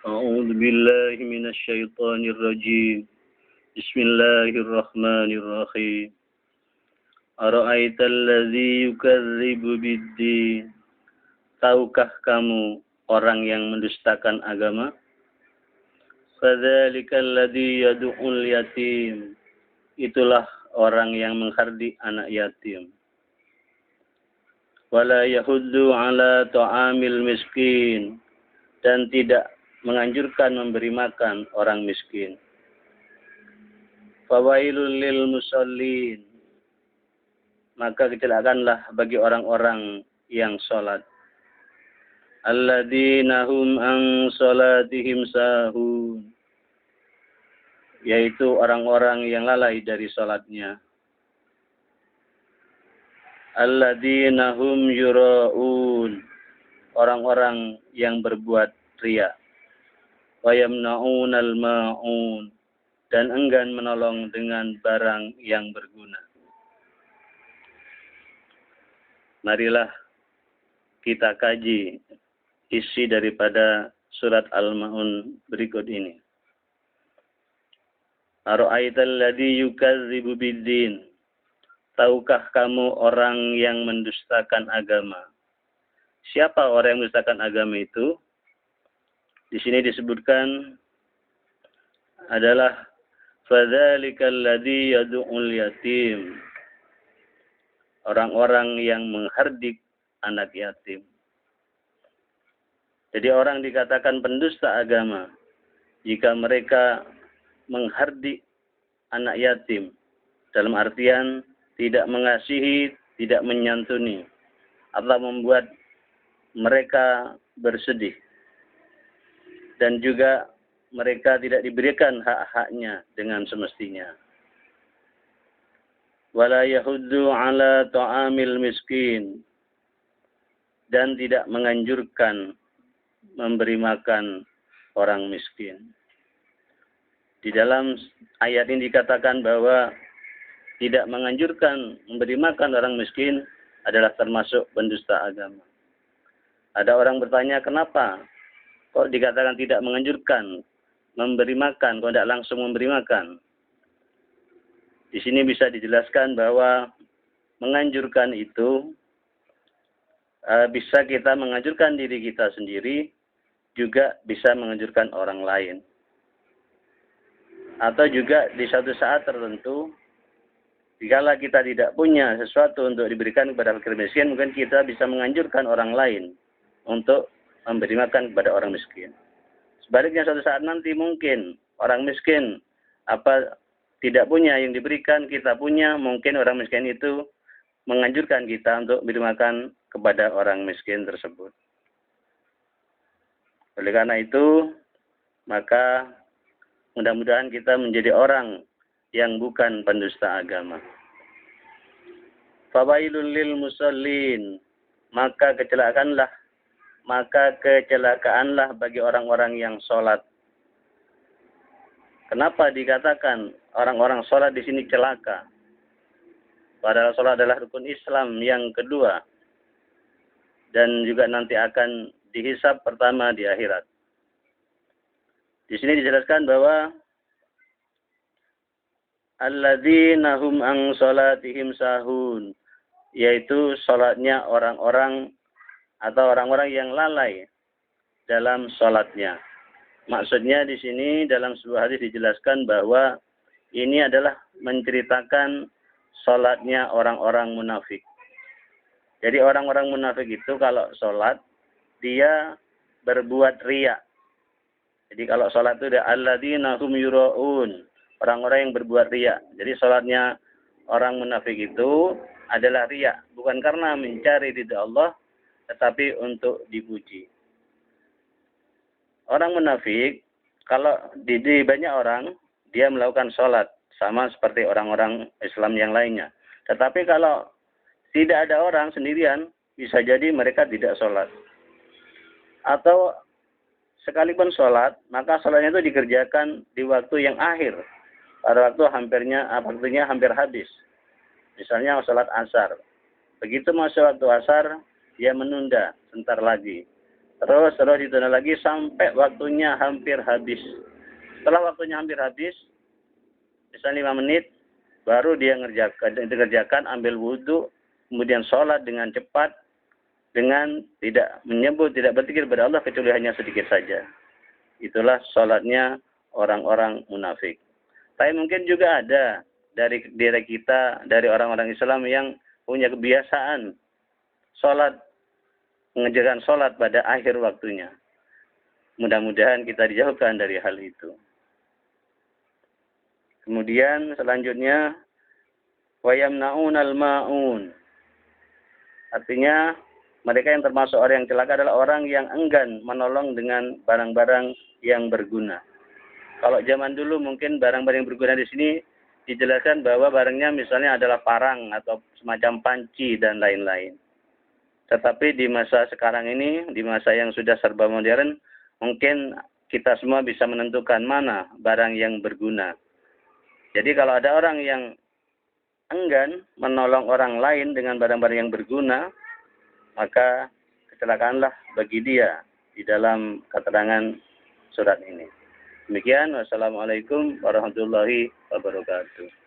أعوذ بالله من الشيطان الرجيم بسم الله الرحمن الرحيم أرأيت الذي يكذب بالدين. Tahukah kamu orang yang mendustakan agama? Fadzalika alladzi yad'ul yatim. Itulah orang yang menghardik anak yatim. Wala yahuddu ala ta'amil miskin. Dan tidak menganjurkan memberi makan orang miskin. Fawailul lil musallin. Maka kecelakanlah bagi orang-orang yang salat. Alladzina hum an salatihim sahun. Yaitu orang-orang yang lalai dari salatnya. Alladzina hum yura'un. Orang-orang yang berbuat riya. Wa yamna'unal ma'un. Dan enggan menolong dengan barang yang berguna. Marilah kita kaji isi daripada surat Al-Ma'un berikut ini. Ara'aital ladzi yukadzibu biddin. Tahukah kamu orang yang mendustakan agama? Siapa orang yang mendustakan agama itu? Di sini disebutkan adalah fadzalikal ladzi yad'ul yatim. Orang-orang yang menghardik anak yatim. Jadi orang dikatakan pendusta agama jika mereka menghardik anak yatim. Dalam artian tidak mengasihi, tidak menyantuni. Atau membuat mereka bersedih. Dan juga mereka tidak diberikan hak-haknya dengan semestinya. Wala yahuddu ala ta'amil miskin. Dan tidak menganjurkan memberi makan orang miskin. Di dalam ayat ini dikatakan bahwa tidak menganjurkan memberi makan orang miskin adalah termasuk pendusta agama. Ada orang bertanya, kenapa kok dikatakan tidak menganjurkan memberi makan, kok tidak langsung memberi makan? Di sini bisa dijelaskan bahwa menganjurkan itu bisa kita menganjurkan diri kita sendiri, juga bisa menganjurkan orang lain. Atau juga di suatu saat tertentu, jika kita tidak punya sesuatu untuk diberikan kepada fakir miskin, mungkin kita bisa menganjurkan orang lain untuk memberi makan kepada orang miskin. Sebaliknya suatu saat nanti mungkin orang miskin tidak punya yang diberikan, kita punya, mungkin orang miskin itu menganjurkan kita untuk memberi makan kepada orang miskin tersebut. Oleh karena itu, maka mudah-mudahan kita menjadi orang yang bukan pendusta agama. Fawailul lil musallin. Maka kecelakaanlah bagi orang-orang yang sholat. Kenapa dikatakan orang-orang sholat di sini celaka? Padahal sholat adalah rukun Islam yang kedua. Dan juga nanti akan dihisab pertama di akhirat. Di sini dijelaskan bahwa alladzina hum an salatihim sahun, yaitu salatnya orang-orang atau orang-orang yang lalai dalam salatnya. Maksudnya di sini dalam sebuah hadis dijelaskan bahwa ini adalah menceritakan salatnya orang-orang munafik. Jadi orang-orang munafik itu kalau sholat, dia berbuat riya. Jadi kalau sholat itu ada alladzina hum yura'un. Orang-orang yang berbuat riya. Jadi sholatnya orang munafik itu adalah riya. Bukan karena mencari ridha Allah, tetapi untuk dipuji. Orang munafik, kalau di banyak orang, dia melakukan sholat. Sama seperti orang-orang Islam yang lainnya. Tetapi kalau tidak ada orang sendirian, bisa jadi mereka tidak sholat. Atau sekalipun sholat, maka sholatnya itu dikerjakan di waktu yang akhir. Pada waktunya hampir habis. Misalnya sholat asar. Begitu masuk waktu asar, dia menunda sebentar lagi. Terus ditunda lagi sampai waktunya hampir habis. Setelah waktunya hampir habis, misalnya 5 menit, baru dia dikerjakan, ambil wudhu, kemudian sholat dengan cepat, dengan tidak menyebut, tidak berpikir kepada Allah kecuali hanya sedikit saja. Itulah sholatnya orang-orang munafik. Tapi mungkin juga ada dari diri kita, dari orang-orang Islam yang punya kebiasaan sholat, mengerjakan sholat pada akhir waktunya. Mudah-mudahan kita dijauhkan dari hal itu. Kemudian selanjutnya wayamnaunal maun. Artinya mereka yang termasuk orang yang celaka adalah orang yang enggan menolong dengan barang-barang yang berguna. Kalau zaman dulu mungkin barang-barang yang berguna di sini dijelaskan bahwa barangnya misalnya adalah parang atau semacam panci dan lain-lain. Tetapi di masa sekarang ini, di masa yang sudah serba modern, mungkin kita semua bisa menentukan mana barang yang berguna. Jadi kalau ada orang yang enggan menolong orang lain dengan barang-barang yang berguna, maka kecelakaanlah bagi dia di dalam keterangan surat ini. Demikian, wassalamualaikum warahmatullahi wabarakatuh.